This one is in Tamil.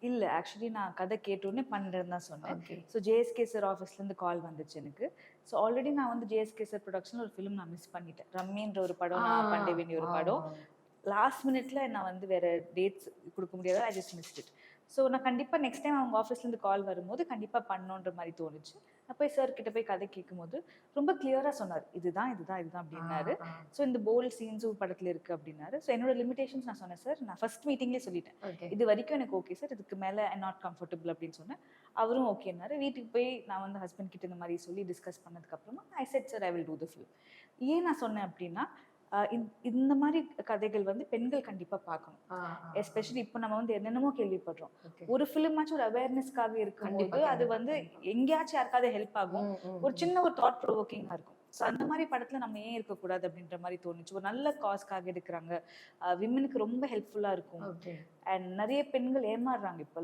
இல்ல ஆக்சுவலி நான் கதை கேட்டோன்னே பண்ணுறேன்னு தான் சொன்னேன். ஓகே. ஸோ ஜேஎஸ்கே சார் ஆஃபீஸ்லேருந்து கால் வந்துச்சு எனக்கு. ஸோ ஆல்ரெடி நான் வந்து ஜேஎஸ்கே சார் ப்ரொடக்ஷன் ஒரு ஃபிலிம் நான் மிஸ் பண்ணிட்டேன். ரம்மின்ற ஒரு படம், நான் பண்ண வேண்டிய ஒரு படம். லாஸ்ட் மினிட்ல நான் வந்து வேற டேட்ஸ் கொடுக்க முடியாத, I just mist it. So நான் கண்டிப்பாக நெக்ஸ்ட் டைம் அவங்க ஆஃபீஸ்லேருந்து கால் வரும்போது கண்டிப்பாக பண்ணோன்ற மாதிரி தோணுச்சு. நான் போய் சார் கிட்ட போய் கதை கேட்கும்போது ரொம்ப கிளியராக சொன்னார், இதுதான் இதுதான் இதுதான் அப்படின்னாரு. ஸோ இந்த போல்ட் சீன்ஸும் படத்தில் இருக்குது அப்படின்னாரு. ஸோ என்னோட லிமிடேஷன்ஸ் நான் சொன்னேன் சார், நான் ஃபர்ஸ்ட் மீட்டிங்லேயே சொல்லிட்டேன், இது வரைக்கும் எனக்கு ஓகே சார், இதுக்கு மேலே ஐ நாட் கம்ஃபர்டபுள் அப்படின்னு சொன்னேன். அவரும் ஓகேன்னாரு. வீட்டுக்கு போய் நான் வந்து ஹஸ்பண்ட் கிட்ட இந்த மாதிரி சொல்லி டிஸ்கஸ் பண்ணதுக்கப்புறமா ஐ set sir I will do the film. ஏன் நான் சொன்னேன் அப்படின்னா, இந்த மாதிரி கதைகள் வந்து பெண்கள் கண்டிப்பா பார்க்கணும். எஸ்பெஷலி இப்போ நம்ம வந்து என்னென்னமோ கேள்விப்படுறோம். ஒரு ஃபிலிமாச்சும் ஒரு அவேர்னஸ்க்காக இருக்கும்போது அது வந்து எங்கேயாச்சும் யாருக்காவது ஹெல்ப் ஆகும், ஒரு சின்ன ஒரு தாட் ப்ரொவோக்கிங்கா இருக்கும். ஸோ அந்த மாதிரி படத்துல நம்ம ஏன் இருக்கக்கூடாது அப்படின்ற மாதிரி தோணுச்சு. ஒரு நல்ல காஸ்க்காக எடுக்கிறாங்க, விமனுக்கு ரொம்ப ஹெல்ப்ஃபுல்லா இருக்கும். அண்ட் நிறைய பெண்கள் ஏமாறுறாங்க இப்பெல்லாம்.